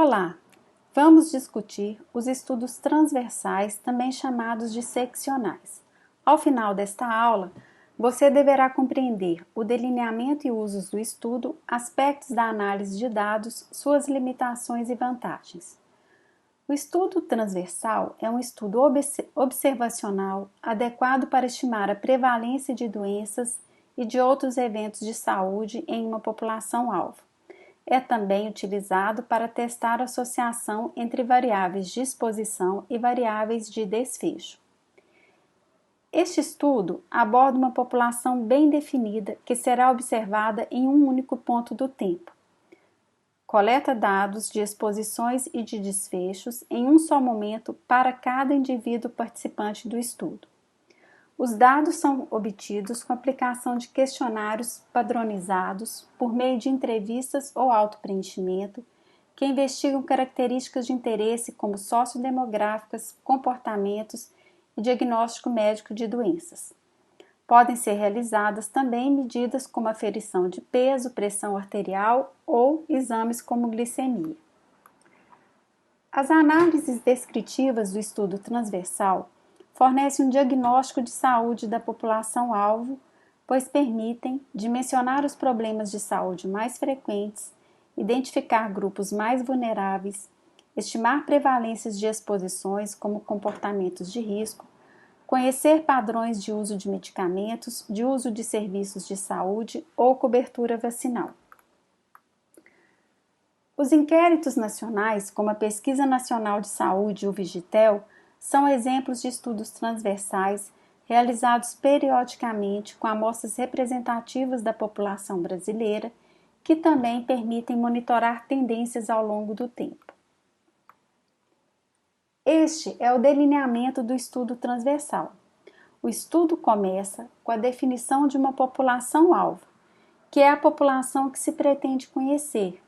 Olá! Vamos discutir os estudos transversais, também chamados de seccionais. Ao final desta aula, você deverá compreender o delineamento e usos do estudo, aspectos da análise de dados, suas limitações e vantagens. O estudo transversal é um estudo observacional adequado para estimar a prevalência de doenças e de outros eventos de saúde em uma população-alvo. É também utilizado para testar a associação entre variáveis de exposição e variáveis de desfecho. Este estudo aborda uma população bem definida que será observada em um único ponto do tempo. Coleta dados de exposições e de desfechos em um só momento para cada indivíduo participante do estudo. Os dados são obtidos com a aplicação de questionários padronizados por meio de entrevistas ou autopreenchimento que investigam características de interesse como sociodemográficas, comportamentos e diagnóstico médico de doenças. Podem ser realizadas também medidas como aferição de peso, pressão arterial ou exames como glicemia. As análises descritivas do estudo transversal fornecem um diagnóstico de saúde da população-alvo, pois permitem dimensionar os problemas de saúde mais frequentes, identificar grupos mais vulneráveis, estimar prevalências de exposições como comportamentos de risco, conhecer padrões de uso de medicamentos, de uso de serviços de saúde ou cobertura vacinal. Os inquéritos nacionais, como a Pesquisa Nacional de Saúde, o Vigitel, são exemplos de estudos transversais realizados periodicamente com amostras representativas da população brasileira, que também permitem monitorar tendências ao longo do tempo. Este é o delineamento do estudo transversal. O estudo começa com a definição de uma população-alvo, que é a população que se pretende conhecer,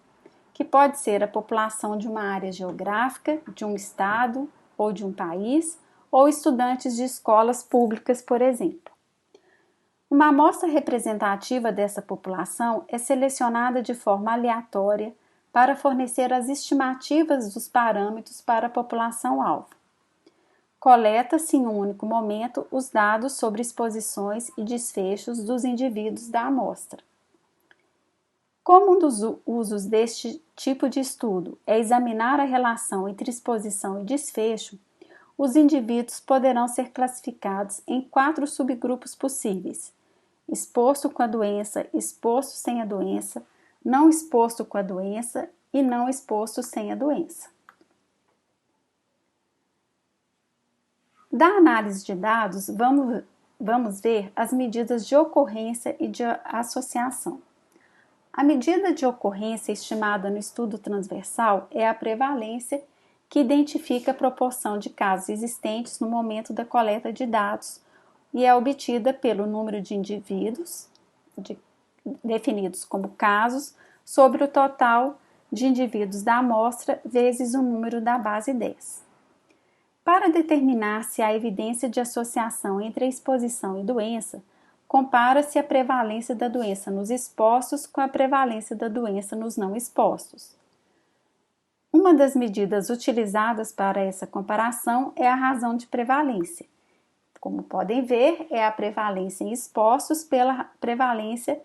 que pode ser a população de uma área geográfica, de um estado ou de um país, ou estudantes de escolas públicas, por exemplo. Uma amostra representativa dessa população é selecionada de forma aleatória para fornecer as estimativas dos parâmetros para a população-alvo. Coleta-se em um único momento os dados sobre exposições e desfechos dos indivíduos da amostra. Como um dos usos deste tipo de estudo é examinar a relação entre exposição e desfecho, os indivíduos poderão ser classificados em 4 subgrupos possíveis: exposto com a doença, exposto sem a doença, não exposto com a doença e não exposto sem a doença. Da análise de dados, vamos ver as medidas de ocorrência e de associação. A medida de ocorrência estimada no estudo transversal é a prevalência, que identifica a proporção de casos existentes no momento da coleta de dados e é obtida pelo número de indivíduos, definidos como casos, sobre o total de indivíduos da amostra vezes o número da base 10. Para determinar se há evidência de associação entre a exposição e doença, compara-se a prevalência da doença nos expostos com a prevalência da doença nos não expostos. Uma das medidas utilizadas para essa comparação é a razão de prevalência. Como podem ver, é a prevalência em expostos pela prevalência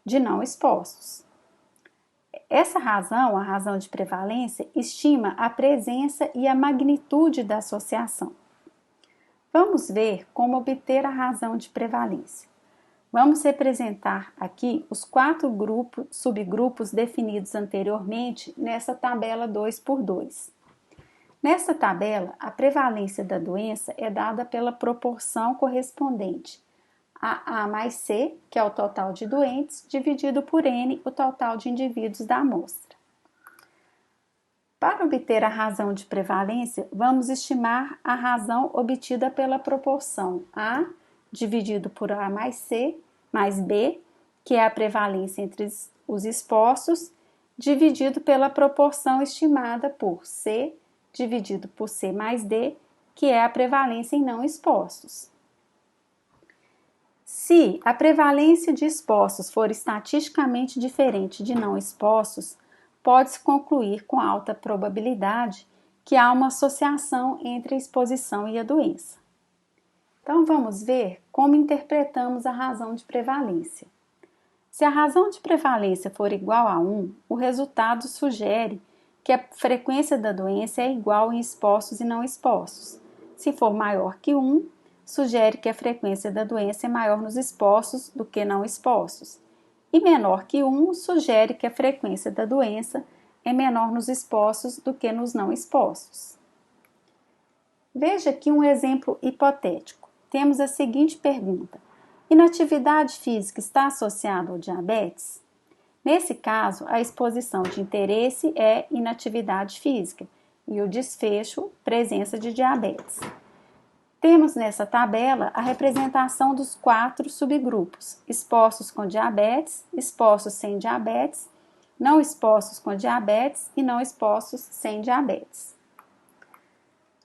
de não expostos. Essa razão, a razão de prevalência, estima a presença e a magnitude da associação. Vamos ver como obter a razão de prevalência. Vamos representar aqui os 4 subgrupos definidos anteriormente nessa tabela 2x2. Nessa tabela, a prevalência da doença é dada pela proporção correspondente a A mais C, que é o total de doentes, dividido por N, o total de indivíduos da amostra. Para obter a razão de prevalência, vamos estimar a razão obtida pela proporção A dividido por A mais C mais B, que é a prevalência entre os expostos, dividido pela proporção estimada por C dividido por C mais D, que é a prevalência em não expostos. Se a prevalência de expostos for estatisticamente diferente de não expostos, pode-se concluir com alta probabilidade que há uma associação entre a exposição e a doença. Então, vamos ver como interpretamos a razão de prevalência. Se a razão de prevalência for igual a 1, o resultado sugere que a frequência da doença é igual em expostos e não expostos. Se for maior que 1, sugere que a frequência da doença é maior nos expostos do que não expostos. E menor que 1, sugere que a frequência da doença é menor nos expostos do que nos não expostos. Veja aqui um exemplo hipotético. Temos a seguinte pergunta: inatividade física está associada ao diabetes? Nesse caso, a exposição de interesse é inatividade física e o desfecho, presença de diabetes. Temos nessa tabela a representação dos 4 subgrupos: expostos com diabetes, expostos sem diabetes, não expostos com diabetes e não expostos sem diabetes.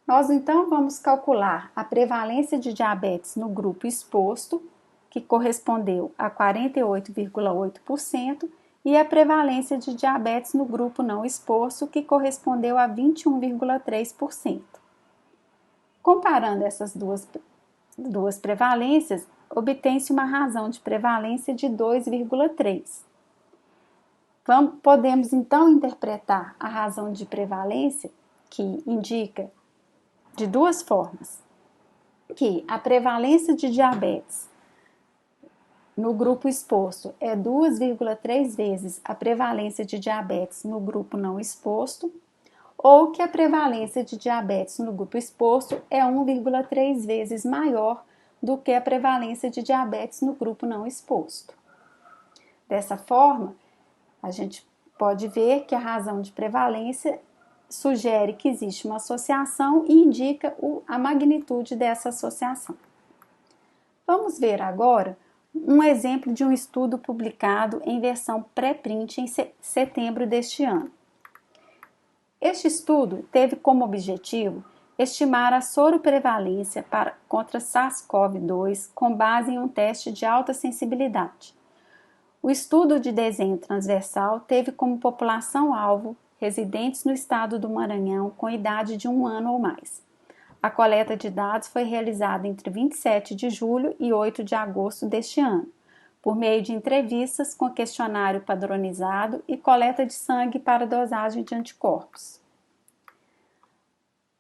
Nós então vamos calcular a prevalência de diabetes no grupo exposto, que correspondeu a 48,8%, e a prevalência de diabetes no grupo não exposto, que correspondeu a 21,3%. Comparando essas duas prevalências, obtém-se uma razão de prevalência de 2,3. Podemos então interpretar a razão de prevalência, que indica de duas formas, que a prevalência de diabetes no grupo exposto é 2,3 vezes a prevalência de diabetes no grupo não exposto, ou que a prevalência de diabetes no grupo exposto é 1,3 vezes maior do que a prevalência de diabetes no grupo não exposto. Dessa forma, a gente pode ver que a razão de prevalência sugere que existe uma associação e indica a magnitude dessa associação. Vamos ver agora um exemplo de um estudo publicado em versão pré-print em setembro deste ano. Este estudo teve como objetivo estimar a soroprevalência contra SARS-CoV-2 com base em um teste de alta sensibilidade. O estudo de desenho transversal teve como população-alvo residentes no estado do Maranhão com idade de 1 ano ou mais. A coleta de dados foi realizada entre 27 de julho e 8 de agosto deste ano, por meio de entrevistas com questionário padronizado e coleta de sangue para dosagem de anticorpos.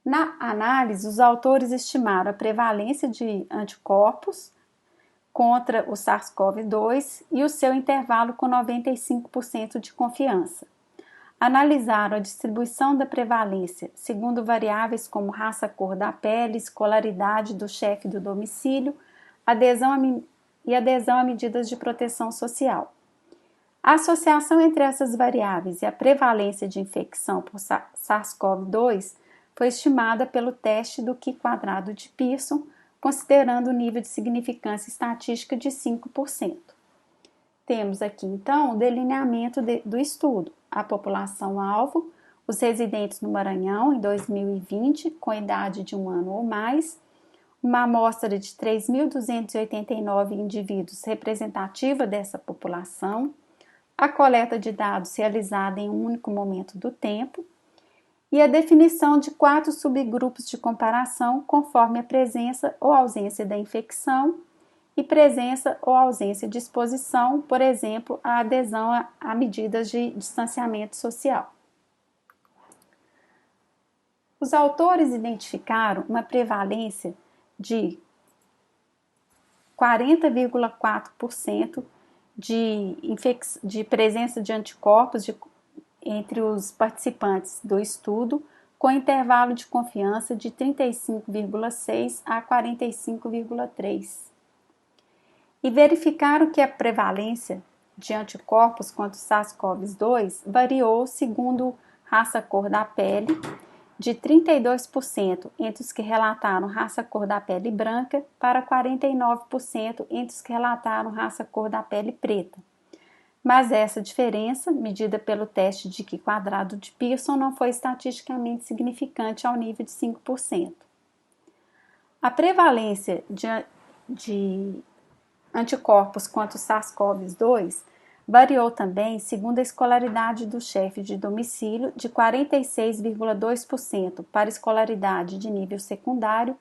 Na análise, os autores estimaram a prevalência de anticorpos contra o SARS-CoV-2 e o seu intervalo com 95% de confiança. Analisaram a distribuição da prevalência segundo variáveis como raça, cor da pele, escolaridade do chefe do domicílio, adesão a medidas de proteção social. A associação entre essas variáveis e a prevalência de infecção por SARS-CoV-2 foi estimada pelo teste do Q² de Pearson, considerando o nível de significância estatística de 5%. Temos aqui, então, o delineamento do estudo: a população-alvo, os residentes no Maranhão em 2020, com idade de 1 ano ou mais, uma amostra de 3.289 indivíduos representativa dessa população, a coleta de dados realizada em um único momento do tempo e a definição de 4 subgrupos de comparação conforme a presença ou ausência da infecção e presença ou ausência de exposição, por exemplo, a adesão a medidas de distanciamento social. Os autores identificaram uma prevalência de 40,4% de presença de anticorpos entre os participantes do estudo, com intervalo de confiança de 35,6 a 45,3. E verificaram que a prevalência de anticorpos contra o SARS-CoV-2 variou segundo raça, cor da pele, de 32% entre os que relataram raça, cor da pele branca para 49% entre os que relataram raça, cor da pele preta. Mas essa diferença, medida pelo teste de Q² de Pearson, não foi estatisticamente significante ao nível de 5%. A prevalência de anticorpos contra o SARS-CoV-2 Variou também segundo a escolaridade do chefe de domicílio, de 46,2% para escolaridade de nível secundário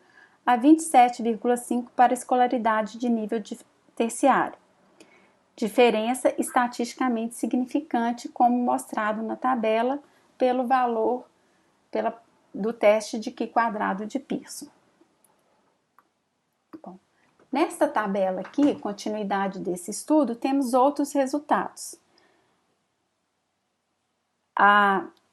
a 27,5% para escolaridade de nível terciário. Diferença estatisticamente significante, como mostrado na tabela, pelo valor do teste de Q² de Pearson. Bom, nesta tabela aqui, continuidade desse estudo, temos outros resultados.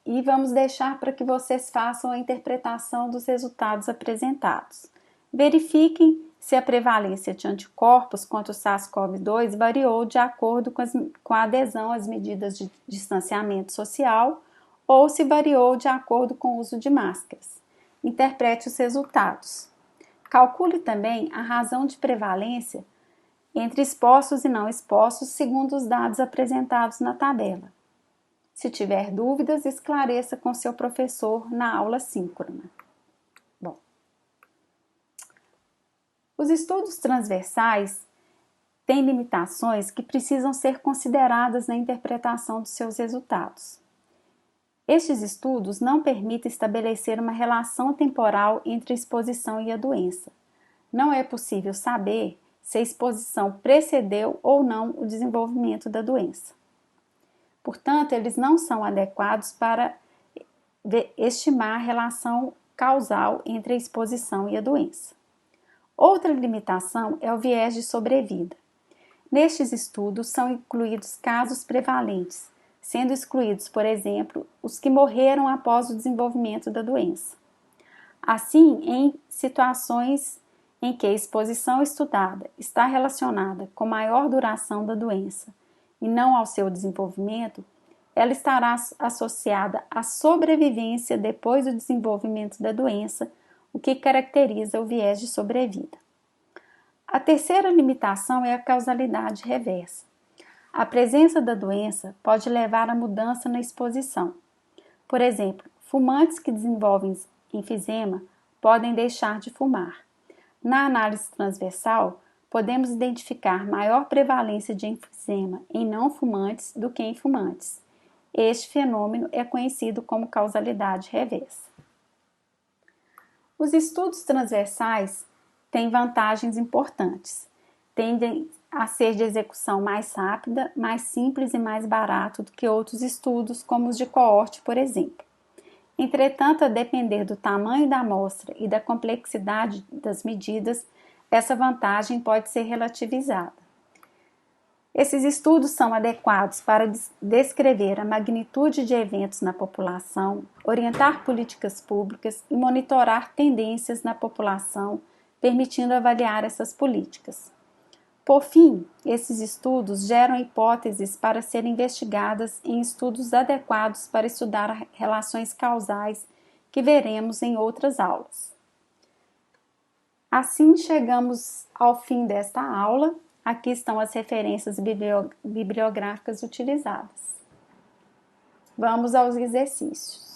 E vamos deixar para que vocês façam a interpretação dos resultados apresentados. Verifiquem se a prevalência de anticorpos contra o SARS-CoV-2 variou de acordo com a adesão às medidas de distanciamento social ou se variou de acordo com o uso de máscaras. Interprete os resultados. Calcule também a razão de prevalência entre expostos e não expostos segundo os dados apresentados na tabela. Se tiver dúvidas, esclareça com seu professor na aula síncrona. Bom, os estudos transversais têm limitações que precisam ser consideradas na interpretação dos seus resultados. Estes estudos não permitem estabelecer uma relação temporal entre a exposição e a doença. Não é possível saber se a exposição precedeu ou não o desenvolvimento da doença. Portanto, eles não são adequados para estimar a relação causal entre a exposição e a doença. Outra limitação é o viés de sobrevida. Nestes estudos são incluídos casos prevalentes, sendo excluídos, por exemplo, os que morreram após o desenvolvimento da doença. Assim, em situações em que a exposição estudada está relacionada com maior duração da doença e não ao seu desenvolvimento, ela estará associada à sobrevivência depois do desenvolvimento da doença, o que caracteriza o viés de sobrevida. A terceira limitação é a causalidade reversa. A presença da doença pode levar a mudança na exposição. Por exemplo, fumantes que desenvolvem enfisema podem deixar de fumar. Na análise transversal, podemos identificar maior prevalência de enfisema em não fumantes do que em fumantes. Este fenômeno é conhecido como causalidade reversa. Os estudos transversais têm vantagens importantes. Tendem a ser de execução mais rápida, mais simples e mais barato do que outros estudos, como os de coorte, por exemplo. Entretanto, a depender do tamanho da amostra e da complexidade das medidas, essa vantagem pode ser relativizada. Esses estudos são adequados para descrever a magnitude de eventos na população, orientar políticas públicas e monitorar tendências na população, permitindo avaliar essas políticas. Por fim, esses estudos geram hipóteses para serem investigadas em estudos adequados para estudar relações causais que veremos em outras aulas. Assim, chegamos ao fim desta aula. Aqui estão as referências bibliográficas utilizadas. Vamos aos exercícios.